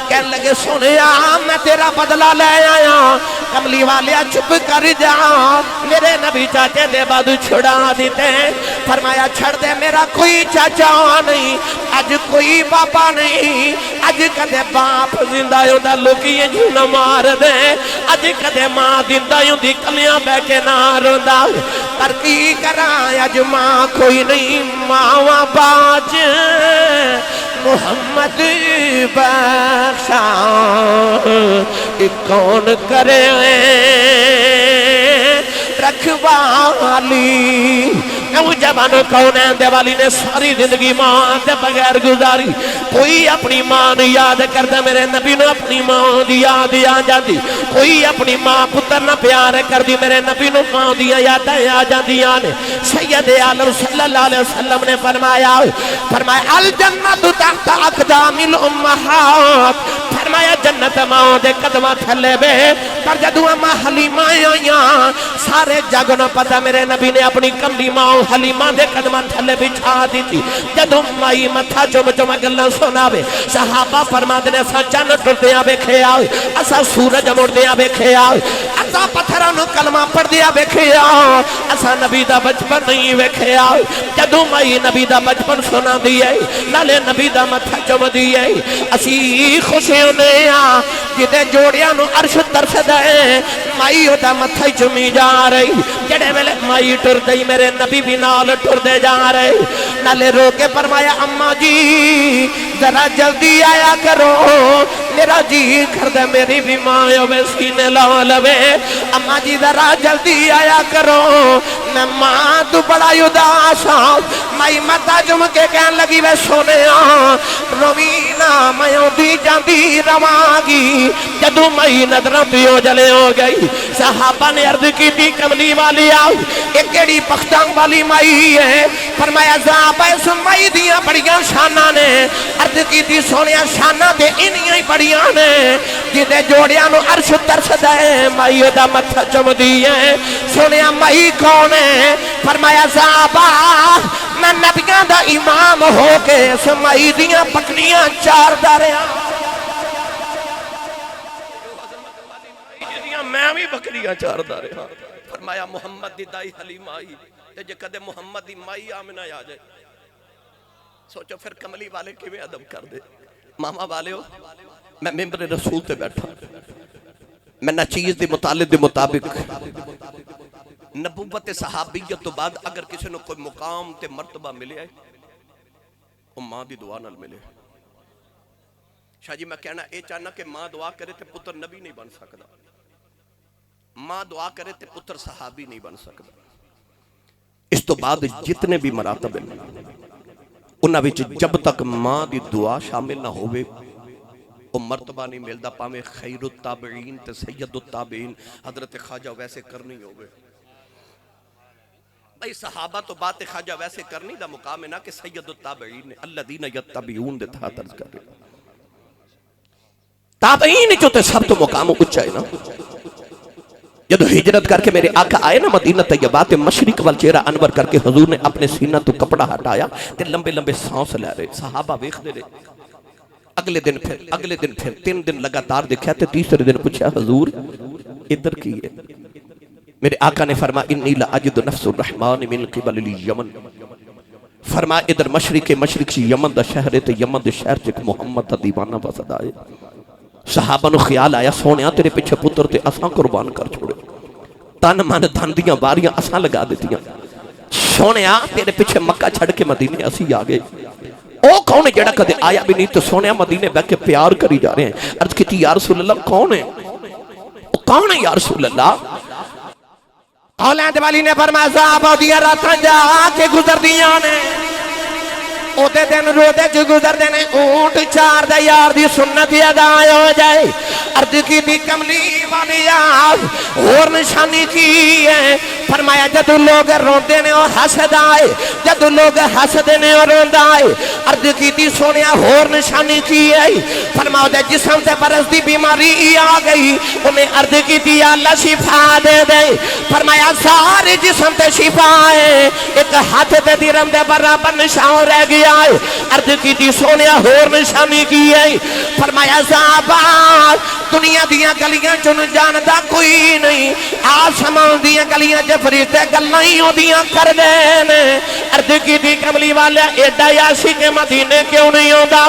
کہنے لگے سنیا میں تیرا بدلہ لے آیا کملی والے چپ کر جا میرے نبی چاچے دے بعد چھڑا دیتے فرمایا چھڑ دے میرا کوئی چاچا نہیں اج کوئی باپا نہیں اج کدے باپ زندہ ہوندا لوکی جو نہ مار دے اج کدے ماں زندہ ہوندی کلیاں بہ کے نہ روندا پر کی کراں اج ماں کوئی نہیں ماں باج محمد بخشا کون کرے رکھوالی نوجوانوں کون ہے دیوالی نے ساری زندگی ماں دے بغیر گزاری کوئی اپنی ماں نو یاد کردا میرے نبی نو اپنی ماں دی یاد آ جاندی کوئی اپنی ماں پتر نہ پیار کردی میرے نبی نو ماں دی یاد آ جاندیاں نے سید عالم صلی اللہ علیہ وسلم نے فرمایا الجنت تحت اقدام الامہات فرمایا جنت ماں دے قدماں تھلے بے پر جدوں ماں حلیمہ آئیاں سارے جگ نو پتہ میرے نبی نے اپنی کملی ماں حلیمہ دے قدماں تھلے بچھا دیتی جدوں مائی متھا چم چم گلاں سناوے صحابہ فرماندے نے اساں چن ٹردیاں ویکھیا اساں سورج مڑدیاں ویکھیا اساں پتھراں نو کلمہ پڑھدیاں ویکھیا اساں نبی دا بچپن نہیں ویکھیا جدوں مائی نبی دا بچپن سناندی ہے نالے نبی دا متھا چمدی ہے اسی خوش ہونے آ جدے جوڑیاں نو عرش ترسدا ہے مائی او دا متھا چمی جا رہی جڑے ویلے مائی ٹر گئی میرے نبی بھی نال ٹر دے جا رہے نالے رو کے فرمایا اماں جی ذرا جلدی آیا کرو میرا جی کردہ میری بھی ماں ہوئے سینے لا لوے اما جی ذرا جلدی آیا کرو میں ماں تو بڑا اداس ہاں مائی متا جم کے کہن لگی وے سونے روینا میں دی جاندی رواگی جدو مائی نظرہ پیو جلے ہو گئی صحابہ نے عرض کی تھی کملی والی آؤ ایک کیڑی پختان والی مائی ہے فرمایا زابہ سمائی دیا بڑیاں شانہ نے عرض کی تھی سونیا شانہ دے انہی بڑیاں نے جدے جوڑیاں نو عرش ترس دے مائی دا متھا چم دیئے سونیا مائی کون ہے فرمایا زابہ میں نبیاں دا امام ہو کے سمائی دیا پکنیاں چار داریاں میں بھی بکریاں چار داریاں فرمایا محمد دی دائی حلیم آئی تے جے کدے محمد دی مائی آمنہ آ جائے سوچو پھر کملی والے کیویں ادب کر دے ماما والے ہو میں ممبر رسول تے بیٹھا میں نہ چیز دی مطالب دی مطابق نبوت صحابیت تو بعد اگر کسی نے کوئی مقام تے مرتبہ ملے آئے وہ ماں دی دعا نال ملے شاہ جی میں کہنا اے چاہنا کہ ماں دعا کرے تے پتر نبی نہیں بن سکتا ماں دعا کرے تے پتر صحابی نہیں بن سکتا اس تو بعد جتنے بھی مراتب ہیں انہاں وچ جب تک ماں دی دعا شامل نہ ہوئے وہ مرتبہ نہیں ملدا پاویں خیر التابعین تے سید التابعین حضرت خواجہ ویسے کرنی ہوئے بھئی صحابہ تو بات خواجہ ویسے کرنی دا مقام ہے نا کہ سید التابعین نے الذین یتبعون دے تھا درج کر رہے تابعین جو تے سب تو مقام اچھا ہے نا جدو ہجرت کر کے میرے آقا آئے نا مدینہ طیبہ تے مشرق وال چہرہ انور کر کے حضور نے اپنے سینہ تو کپڑا ہٹایا تے لمبے لمبے سانس لے رہے صحابہ ویکھ دے رہے اگلے دن پھر 3 دن لگاتار دیکھا تے تیسرے دن پوچھا حضور ادھر کی ہے میرے آقا نے فرمایا انی لاجد نفس الرحمن من قبل الیمن فرمایا ادھر مشرق سے یمن دا شہر ہے تے یمن دے شہر چک محمد دا دیوانہ وسد آئے صحابہ نو خیال آیا سونیا تیرے پیچھے پتر تے اساں قربان کر چھوڑے تن من دھن دیاں باریاں اساں لگا دیتیاں سونیا تیرے پیچھے مکہ چھڑ کے مدینے اسی آگئے او کون ہے جڑا کدے آیا بھی نہیں تو سونیا مدینے بیٹھ کے پیار کری جا رہے ہیں عرض کی تھی یا رسول اللہ کون ہے کون ہے یا رسول اللہ اولاد والی نے فرمایا صحابہ دیا راتاں جا کے گزر دیاں نے او دے دن رو دے جو گزر دینے اونٹ چار دے یار دی سنت ادا ہو جائے عرض کی دی کملی والی آف اور نشانی کی ہے فرمایا جدو لوگ رون دینے اور حسد آئے جدو لوگ حسد دینے اور رون آئے عرض کی دی سونیا اور نشانی کی ہے فرمایا دے جسم سے برس دی بیماری آ گئی انہیں عرض کی دی اللہ شفا دے دے فرمایا سارے جسم تے شفا ہے ایک ہاتھ تے دیرم دے برابر نشان رہ گیا عرض کی تھی سونیا ہور نشانی کی ہے فرمایا صحابہ دنیا دیا گلیاں چن جاندا کوئی نہیں آسمان دیا گلیاں چ فرشتے گلاں ہی اودیاں کر دینے عرض کی تھی کملی والا ایڈا یاسی کے مدینے کیوں نہیں ہوندا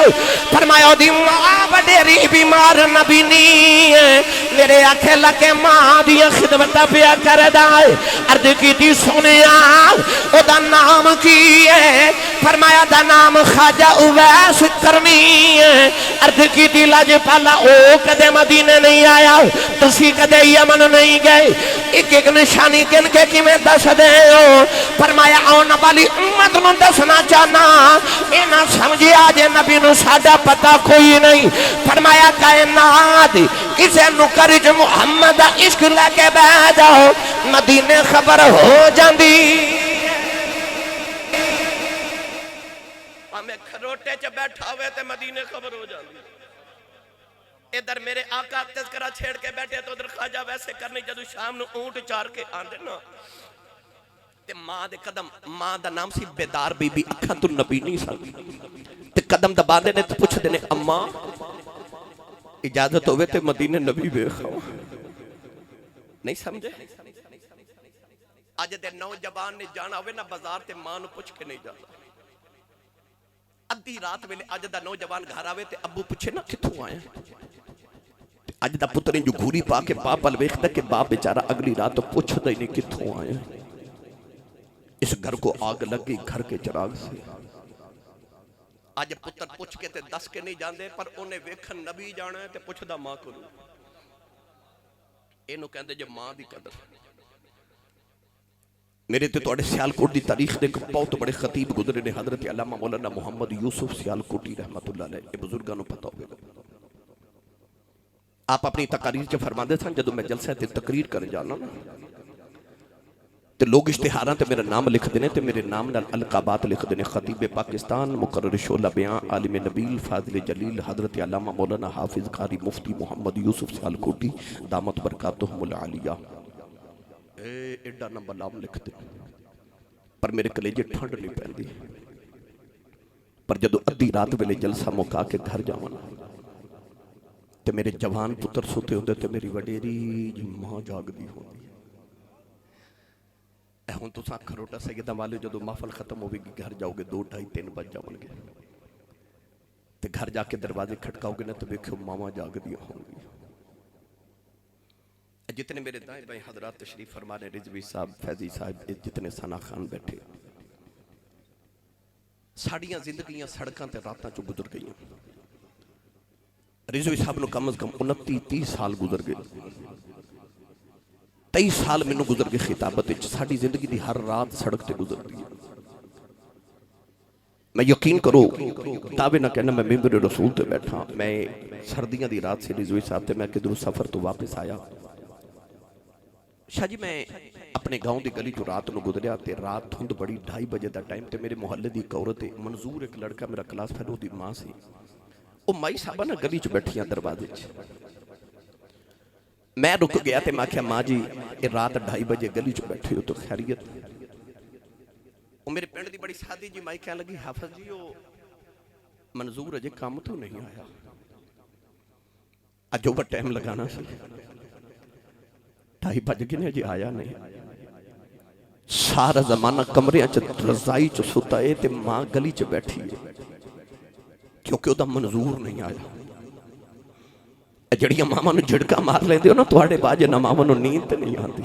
فرمایا دی ماں وڈیری بیمار نبی نہیں ہے میرے آنکھیں لگے ماں دیا خدمت پیا کردا عرض کی تھی سونیا او دا نام کی ہے فرمایا دا نام خواجہ اویس کرنی ہے عرض کی تھی لاج پالا او کدے مدینے نہیں آیا تسی کدے یمن نہیں گئے ایک ایک نشانی کن کے کی میں دس دے ہو فرمایا آن والی امت نو دسنا چاہنا اینا سمجھے آجے نبی نو ساڑا پتا کوئی نہیں فرمایا کائنات کسے نکرج محمد عشق لے کے بہ جاؤ مدینے خبر ہو جاندی ہمیں کھروٹے چا بیٹھا ہوئے تے مدینے خبر ہو جاندی ادھر میرے آقا تذکرہ چھیڑ کے بیٹھے تو ادھر خواجہ ویسے کرنی جدو شام نو اونٹ چار کے آندے نا تے ماں دے قدم ماں دا نام سی بیدار بی بی اکھا تو نبی نہیں سن تے قدم دبا دے نے تے پوچھ دینے اماں اجازت ہوئے تے مدینے نبی بے خواہ نہیں سمجھے آج دے نوجوان نے جانا ہوئے نا بازار تے ماں نو پوچھ کے نہیں جاتا ادھی رات میں آج دا نوجوان گھر آوے تے ابو پوچھے نا کتھوں آئے آج دا پتریں جو گھوری پا کے باپ پل ویکھتا کہ باپ بیچارہ اگلی رات تو پوچھ دا ہی نہیں کتھوں آئے اس گھر کو آگ لگ گئی گھر کے چراغ سے اج پتر پوچھ کے تے دس کے نہیں جاندے، پر انہیں ویکھن نبی جانا ہے تے پوچھدا ماں کو اینو کہندے جے ماں دی قدر۔ میرے تے تواڈے سیالکوٹ دی تاریخ دے بہت بڑے خطیب گزرے نے، حضرت علامہ مولانا محمد یوسف سیالکوٹی رحمت اللہ علیہ، یہ بزرگاں نوں پتہ ہوگا۔ آپ اپنی تقاریر چ فرماندے سن جدوں میں جلسہ تے تقریر کرن جانا نا تے لوگ اشتہاراں تے میرا نام لکھ دینے تے میرے نام نال القابات لکھ دینے، خطیب پاکستان، مقرر شعلہ بیاں، عالم نبیل، فاضل جلیل، حضرت علامہ مولانا حافظ قاری مفتی محمد یوسف سیالکوٹی دامت برکاتہم العالیہ، ایڈا نمبر نام لکھ دے۔ پر میرے کلیجے ٹھنڈ نہیں پہندی، پر جدو ادھی رات ویلے جلسہ مکا کے گھر جاوانا تے میرے جوان پتر سوتے ہوندے تے میری وڈیری جی ماں جاگ دی ہوندی۔ اے ہون تو ساں کھروٹا سیدہ والے جدو محفل ختم ہوگی گھر جاؤ گے 2 2:30 3 بج جاؤں گے تے گھر جا کے دروازے کھٹکاؤ گے نا تو دیکھو ماما جاگ دی ہوں گی۔ جتنے میرے دائیں بائیں حضرات تشریف فرمانے، رضوی صاحب، فیضی صاحب، جتنے ثنا خان بیٹھے، ساڑیاں زندگیاں سڑکاں تے راتاں چو گزر گئیاں۔ رضوی صاحب نو کم از کم 29-30 سال گزر گئے، 23 سال میں نو گزر گئے خطابت، ساڑی زندگی دی ہر رات سڑک تے گزر دی۔ میں یقین کرو دعوے نہ کہنا میں ممبر رسول تے بیٹھا، میں سردیاں دی رات سے رضوی صاحب تے میں کدھروں سفر تو واپس آیا، شاہ جی میں اپنے گاؤں دی گلی جو رات نو گزریا تے رات دھند بڑی 2:30 بجے دا ٹائم تے میرے محلے دی ایک عورت منظور ایک لڑکا میرا کلاس فیلو دی ماں سی، او مائی صاحبہ نا گلی چ بیٹھیاں دروازے چ، میں رک گیا تے میں کہا ماں جی اے رات 2:30 بجے گلی چ بیٹھے ہو تو خیریت؟ وہ میرے پینڈ دی بڑی سادی جی مائی کہنے لگی حافظ جی وہ منظور اجے کام تو نہیں آیا، اج اوور ٹائم لگانا سی، 2:30 بج گئے جی آیا نہیں۔ سارا زمانہ کمرے چ رضائی چ ستا ہے تے ماں گلی چ بیٹھی ہے کیونکہ وہ دا منظور نہیں آیا۔ جڑیاں ماما نو جھڑکا مار لیندے ہو نا تواڈے باجے نہ ماما نو نیند تے نہیں آندی۔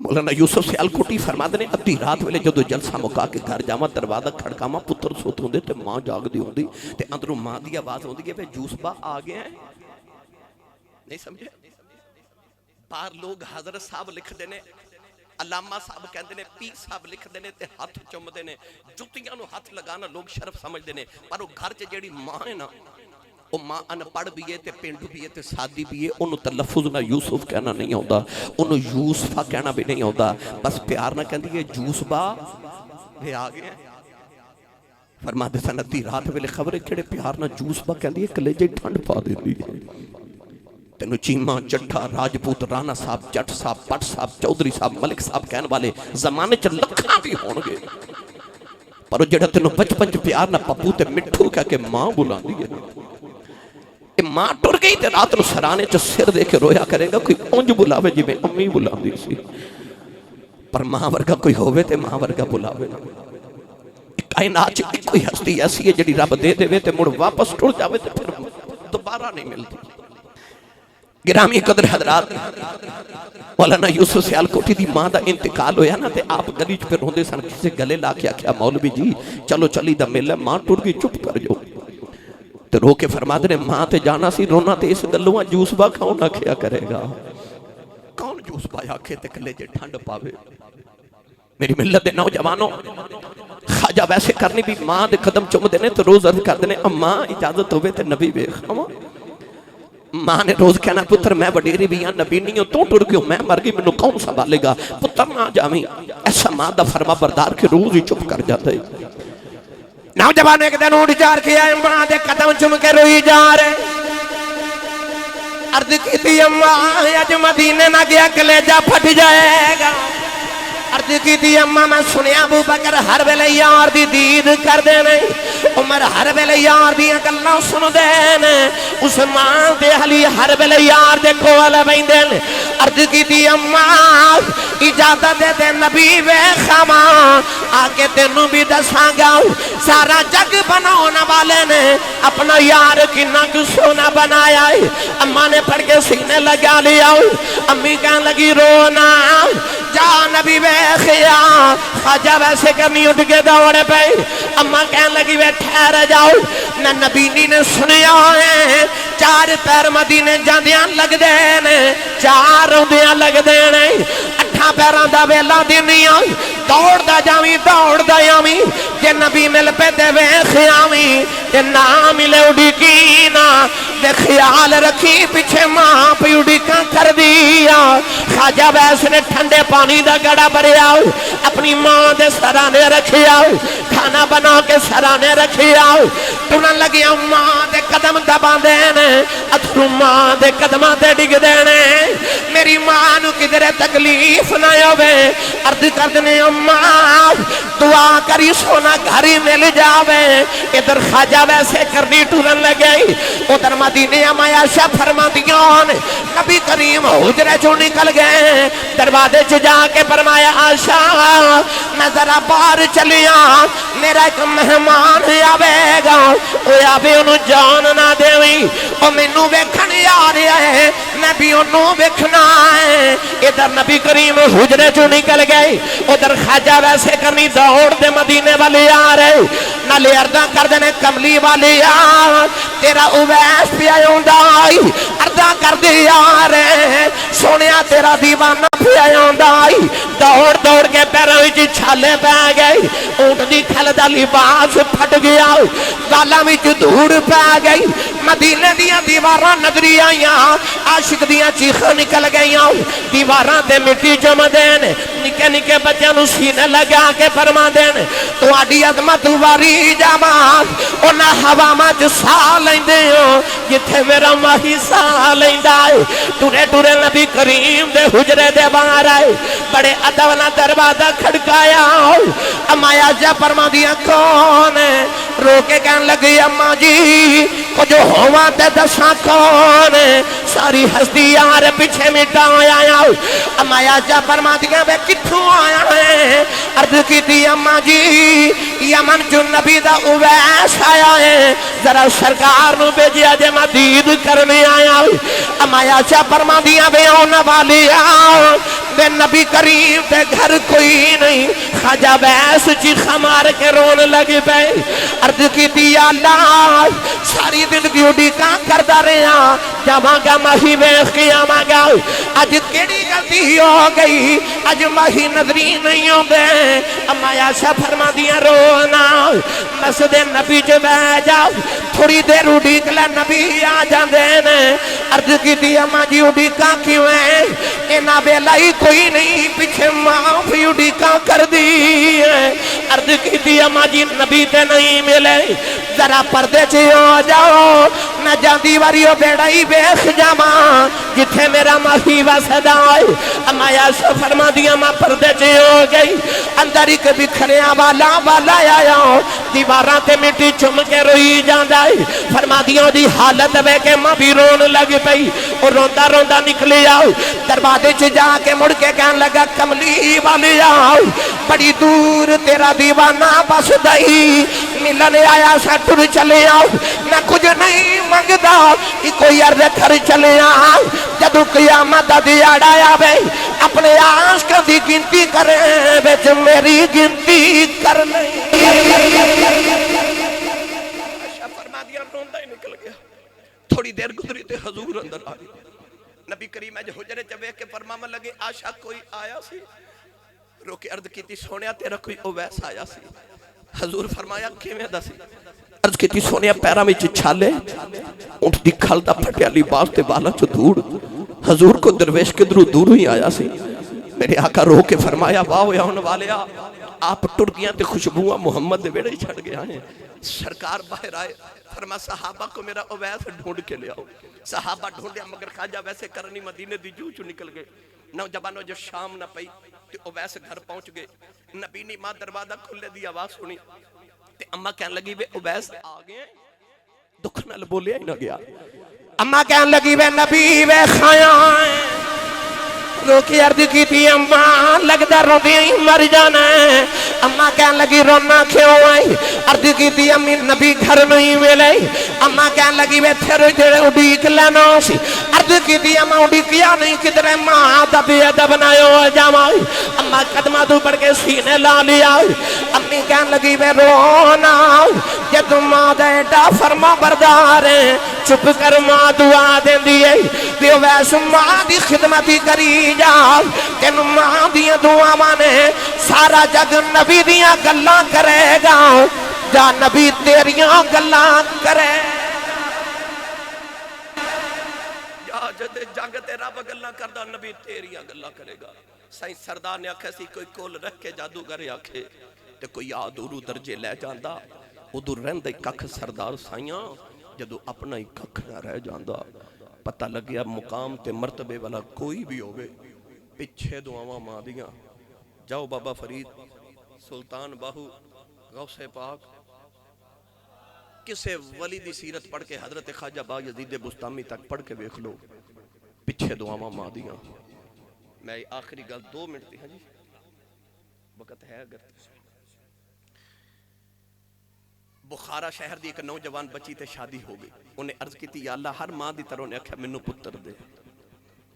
مولانا یوسف سیالکوٹی فرماندے نے ادھی رات ویلے جدو جلسہ مکا کے گھر جاواں دروازہ کھڑکاواں پتر سوتے ہوندے تے ماں جاگ دی ہوندی تے اندروں ماں دی آواز ہوندی کہ جوس با آ گیا ہے، نہیں سمجھے؟ باہر لوگ حضرت صاحب لکھ دینے، علامہ صاحب کہندے نے، پیر صاحب لکھ دینے تے ہاتھ چم دینے، جتیاں نو ہاتھ لگانا لوگ شرف سمجھ دینے، پر وہ گھر چ جیڑی ماں ہے نا وہ ماں ان پڑھ بھی ہے تے پینڈو بھی ہے تے سادی بھی ہے، انہوں تلفظ نہ یوسف کہنا نہیں ہوتا، انہوں یوسفہ کہنا بھی نہیں ہوتا، بس پیار نہ کہندی ہے جوس با بھی آگئے ہیں۔ فرما دے سندی رات ویلے خبریں کھڑے پیار نہ جوس با کہندی ہے کلیجے ٹھنڈ پا دے دی ہے۔ تینو چیمہ چٹھا راجپوت رانا صاحب جٹ صاحب پٹ صاحب چودھری صاحب ملک صاحب کہنے والے زمانے چ لکھاں بھی ہون گے، پر جڑا تینو بچپن چ پیار نہ پپو تے مٹھو کہہ کے ماں بلاندی ہے، ماں ٹر گئی تے رات نو سرانے چ سر دے کے رویا کرے گا، کوئی اونج بلاوے جی میں امی بلاندی سی، پر ماں ورگا کوئی ہووے تے ماں ورگا بلاوے نا۔ کائنات چ کوئی ہستی ایسی ہے جڑی رب دے دے تے مڑ واپس ٹر جاوے تے پھر دوبارہ نہیں ملتی۔ گرامی قدر حضرات، مولانا یوسف سیالکوٹی دی ماں دا انتقال ہویا نا تے آپ گلی چ پھر ہوندے سن، کسے گلے لا کے آکھیا مولوی جی چلو چلی دا مل ہے، ماں ٹر گئی چپ کر جو تے رو کے فرما دے ماں تے جانا سی رونا تے اس گلوہاں جوس با کھاؤں نہ کھیا کرے گا، کون جوس با آکھے تے کلے جے ٹھنڈ پاوے۔ میری ملت دے نوجوانوں خواجہ ویسے کرنی بھی ماں دے قدم چم دینے تو روز عرض کر دینے اماں اجازت ہوئے تے نبی بے خواہ، ماں نے روز کہنا پتر میں وڈیری بھی ہاں نبی نہیں ہوں تو ٹر گئے میں مر گئی منو کون سنبھالے گا، پتر نہ جاویں، ایسا ماں دا فرما بردار کے روز ہی چپ کر جاتا ہے۔ نوجوان ایک دن اٹھ جار کیا ماں دے قدم چم کے روئی جا رہے، عرض کی تھی اماں اج مدینے نہ گیا کلیجہ پھٹ جائے گا، عرض کی تھی اماں میں سنیا ابو بکر ہر ویلے یار دی دید کر دینے، عمر ہر ویلے یار دی گلاں سن دینے، عثمان دے علی ہر ویلے یار دے کول بیندے، عرض کی تھی اماں اجازت دے دے نبی ویکھاں ماں آکے تینوں بھی دساں گا سارا جگ بنانا والے نے اپنا یار کنا کو سونا بنایا ہے۔ اماں نے پڑھ کے سینے لگا لیا، امی کہنے لگی رونا چا نبی ویکھیا خواجہ ویسے کرنی اٹھ کے دوڑ پے اما کہن لگی وے ٹھہر جاؤ میں نبی نے سنیا ہے 4 پیر مدینے جاندیاں لگ دے نے 4 روندیاں لگ دے نے 8 پیراں دا ویلا دینیاں دوڑ دا جاویں دوڑ دا آویں جے نبی مل پے تے ویکھیاویں تے نہ ملے اڈی نا تے خیال رکھی پیچھے ماں پی اڈیکاں کر دیا خواجہ ویس نے ٹھنڈے پانی دا گڑا بھریا اپنی ماں دے سرانے رکھیا کھانا بنا کے سرانے رکھیا ٹرن لگیا ماں دے قدم دبا دینے اتھرو ماں دے قدماں تے ڈگ دینے میری ماں نو کدھر تکلیف نہ ہوئے عرض کر دینے ماں دعا کری سونا گھری مل جاوے ادھر خواجہ ویسے کرنی ٹرن لگئی ادھر مدینے امایا شاہ فرما دیان نبی کریم حجرے چو نکل گئے دروازے چ جا کے فرمایا آشا میں ذرا باہر چلیا میرا ایک مہمان آوے گا وہ آوے انہوں جان نہ دیویں وہ مینوں ویکھن آ رہا ہے میں بھی انہوں ویکھنا ہے ادھر نبی کریم حجرے چو نکل گئے ادھر خواجہ ویسے کرنی دوڑ دے مدینے والے آ رہے نالے ارداں کر دینے کملی والے آ تیرا اویس پہ آئی ارداں کر دے آ رہے سونیا تیرا دیوانہ پہ آئی دوڑ دوڑ کے پیروں وچ چھالے پہ گئی اونٹ دی کھل دا لباس پھٹ گیا گالاں وچ دھوڑ پہ گئی مدینے دیاں دیواراں نظری آئیاں عاشق دیاں چیخاں نکل گئیاں دیواراں تے مٹی جم دین نکے نکے بچیاں نو سینے لگا کے فرما دین تہاڈی عظمت واری جاواں انہاں ہواواں چ ساہ لیندے ہو جتھے میرا ماہی ساہ لیندا ہے ٹرے ٹرے نبی کریم دے حجرے دے باہر آئے بڑے ادب نال دروازہ کھڑکایا امایا جا فرما دیا کون ہے رو کے کہن لگی اماں جی کو جو ہوا تے دساں کون ہے ساری ہستی یار پیچھے مٹا آیا امایا جا فرما دیا بے کتھوں آیا ہے عرض کی دی اماں جی یمن جو نبی دا اویس آیا ہے ذرا سرکار نو بھیجیا جے میں دید کرنے آیا امایا جا فرما دیا بے آنا والی آؤ بے نبی کریم دے گھر کوئی نہیں خواجہ ویس چیخا مار کے رون لگ پے عرض کی دی اللہ ساری زندگی اڈیکاں کردا رہیا جاواں گا ماہی ویکھ کے آواں گا اج کیڑی غلطی ہو گئی اج ماہی نظری نہیں ہوندے اما عائشہ فرما دیاں رونا مسجد نبی چ بیٹھ جاؤ تھوڑی دیر اڈیک لے نبی آ جاندے نے عرض کی اما جی اڈیکاں کیوں ہے انہاں ویلا ہی کوئی نہیں پیچھے ماں بھی اڈیکاں کر دی عرض کی اما جی نبی تے نہیں ملے ذرا پردے چ ہو جاؤ میں جاندی واریو بیڑا ہی ویکھ جاواں جتھے میرا ماہی وسدا ہے اما عائشہ فرما دیاں میں پردے چ ہو گئی اندر ایک بکھریا والا آیا دیواراں تے مٹی چم کے روئی جاندا ہے فرما دیاں دی حالت وے کے ماں بھی رون لگ پئی اور روندا روندا نکلی آؤ دروازے چ جا کے مڑ کے کہن لگا کملی والی آؤ بڑی دور تیرا دیوانہ بس دئی ملن آیا سا ٹر چلے آؤ میں کچھ نہیں منگدا کوئی عرض کر چلے آؤ جدو قیامت دیاڑا آوے اپنے عاشق دی گنتی کرے وچ میری گنتی کر نہیں فرما دیا روندا ہی نکل گیا تھوڑی دیر گزری تے حضور اندر آ گئے نبی کریم اج حجرے چ ویکھ کے فرماون لگے آشا کوئی آیا سی رو کے عرض کیتی سونیا تیرا کوئی اویس آیا سی حضور فرمایا کیویں دسی عرض کیتی سونیا پیراں وچ چھالے اونٹ دی کھل دا پھٹیا لباس تے والا چ دھوڑ حضور کو درویش کے دور ہی آیا سی میرے آقا رو کے فرمایا واہ یا ہن والیا آپ ٹر گیا تے خوشبوواں محمد دے بیڑے چھڑ گیا ہیں سرکار باہر آئے فرما صحابہ کو میرا اویس ڈھونڈ کے لے آؤ صحابہ ڈھونڈیا مگر خواجہ ویسے کرنی مدینے دی جو چو نکل گئے نوجوانوں جو شام نہ پئی تے اویس گھر پہنچ گئے نبی نے ماں دروازہ کھلے دی آواز سنی تے اماں کہن لگی وے اویس آ گئے دکھ نال بولیا ہی نہ گیا اماں کہن لگی وے نبی وے خیاں رو کے عرض کی تھی اماں لگتا روندی ہی مر جانا ہے. اماں کہنے لگی رونا کیوں آئی؟ عرض کی تھی امی نبی گھر نہیں ملے. اماں کہنے لگی میں تھے تیرے اڈیک لینا سی. عرض کی تھی اماں اڈیکیا نہیں کدھر ماں دا بے ادب نہ ہو جاواں. اماں قدمہ تو پڑھ کے سینے لا لیا. امی کہنے لگی میں رونا کہ تم ماں دا ایڈا فرما بردار ہے. چپ کر ماں دعا دیں دیئے دیو ویسو ماں دی خدمتی کری جا. تین ماں دیا دعا مانے سارا جگ نبی دیا گلاں کرے گا. جا نبی تیریاں گلاں کرے جا جد جگ تے رب گلاں کردہ نبی تیریاں گلاں کرے گا. سائیں سردار نے آکھے سی کوئی کول رکھ کے جادوگر آکھے تے کوئی آدھورو درجے لے جاندہ ادھر رہندے ککھ سردار سائیاں جدو اپنا ہی ککھ نہ رہ جاندہ. پتہ لگیا مقام تے مرتبے والا کوئی بھی ہوگے پچھے دعاواں ماں دیاں. جاؤ بابا فرید سلطان باہو غوث پاک کسے ولی دی سیرت پڑھ کے حضرت خواجہ با یزید بستامی تک پڑھ کے بیکھ لو پچھے دعاواں ماں دیاں. میں آخری گل 2 منٹ دی ہاں جی وقت ہے اگر بخارا شہر دی ایک نوجوان بچی تے شادی ہو گئی. انہیں عرض کی تھی یا اللہ ہر ماں دی طرح نے آکھا منو پتر دے.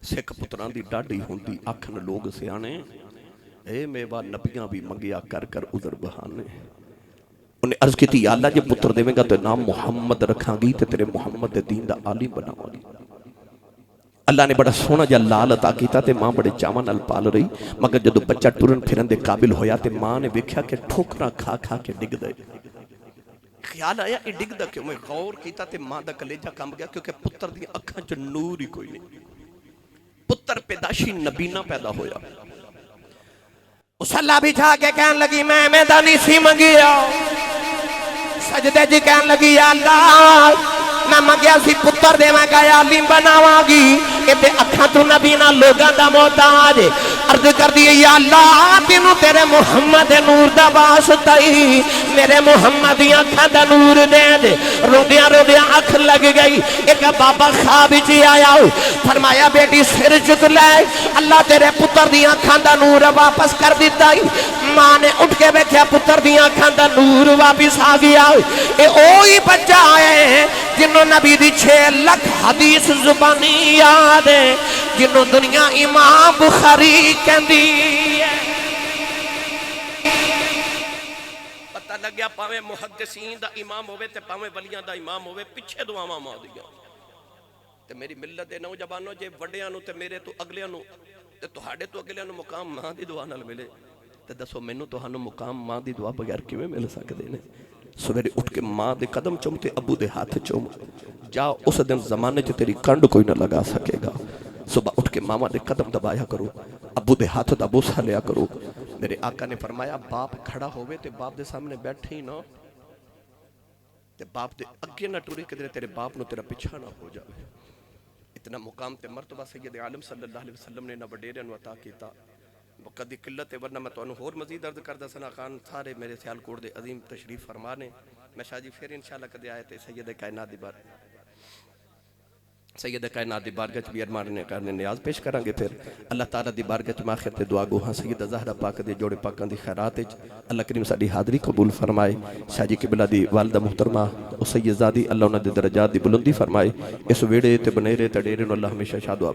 سکھ پتران دی ڈاڑی ہوندی آکھن لوگ سے آنے اے میوہ نبیاں بھی منگیا کر کر ادھر بہانے. انہیں عرض کی تھی یا اللہ جے پتر دے میں گا تو نام محمد رکھاں گی تے تیرے محمد دے دین دا عالی بناواں گی. اللہ نے بڑا سونا جا لال عطا کیتا تے ماں بڑے چاواں نال پال رہی. مگر جدو بچہ ٹرن پھرن دے قابل ہویا تے ماں نے ویکھیا کہ ٹھوکراں کھا کھا کے ڈگ دے. خیال آیا یہ ڈگ دا کیوں؟ میں غور کیتا تے ماں دا کلیجہ کام گیا کیونکہ پتر دی اکھاں چ نور ہی کوئی نہیں. پتر پیداشی نبینا پیدا ہویا. مسلح بچھا کے کہن لگی میں میدانی سی منگیا. سجدے جی کہن لگی یا اللہ میں منگیا سی پتر دے میں کہا عالم بناواں گی کہ تے اکھاں تو نبی نہ لوگاں دا محتاج. عرض کر دی یا اللہ تینوں تیرے محمد نور دا واسطہ ہی میرے محمد دی اکھاں دا نور دے دے. روندیاں روندیاں اکھ لگ گئی. ایک بابا خواب چ آیا فرمایا بیٹی سر چک لے اللہ تیرے پتر دی اکھاں دا نور واپس کر دیتا ہی. ماں نے اٹھ کے بیٹھیا پتر دی اکھاں دا نور واپس آ گیا. اے اوہی بچہ ہے جنہوں نبی دی 6 لکھ حدیث زبانی یاد ہے جنہوں دنیا امام بخاری کہندی ہے. پتہ لگیا پاویں محدثین دا امام ہوئے تے پاویں ولیاں دا امام ہوئے پچھے دعاواں ماں دیاں. تے میری ملت دے نوجوانوں جے وڈیاں نو تے میرے تو اگلیاں نو تے تہاڈے تو اگلیاں نو مقام ماں دی دعا نال ملے تے دسو مینوں تہانوں مقام ماں دی دعا بغیر کیویں مل سکدے نے؟ سویرے اٹھ کے ماں دے قدم چوم تے ابو دے ہاتھ چوم. جا اس دن زمانے چ تیری کنڈ کوئی نہ لگا سکے گا. صبح اٹھ کے ماما دے قدم دبایا کرو ابو دے ہاتھ دا بوسہ لیا کرو. میرے آقا نے فرمایا باپ کھڑا ہوئے تے باپ دے سامنے بیٹھے ہی نہ تے باپ دے اگے نہ ٹوری کدھر تیرے باپ نو تیرا پیچھا نہ ہو جائے. اتنا مقام تے مرتبہ سید عالم صلی اللہ علیہ وسلم نے نہ وڈیرے نو عطا کیتا. وقت قلت ہے ورنہ میں تو انہوں اور مزید عرض کردہ سنا خان سارے میرے سیال کوڑ دے عظیم تشریف فرمانے. میں شاہ جی پھر انشاءاللہ کدے آئے تھے سید کائنات دی بار سید کائنات دی بارگاہ چ بھی ارمان کرنے نیاز پیش کرانگے. پھر اللہ تعالیٰ دی بارگاہ چ آخر تے دعا گو ہاں سید زہرا پاک دے جوڑے پاکاں دی خیرات وچ اللہ کریم ساڈی حاضری قبول فرمائے. شاہ جی قبلہ دی والدہ محترمہ او سید زادی اللہ انہاں دے درجات دی بلندی فرمائے. اس ویڑے تے بنیرے تے ڈیرے نو اللہ ہمیشہ شاد و آباد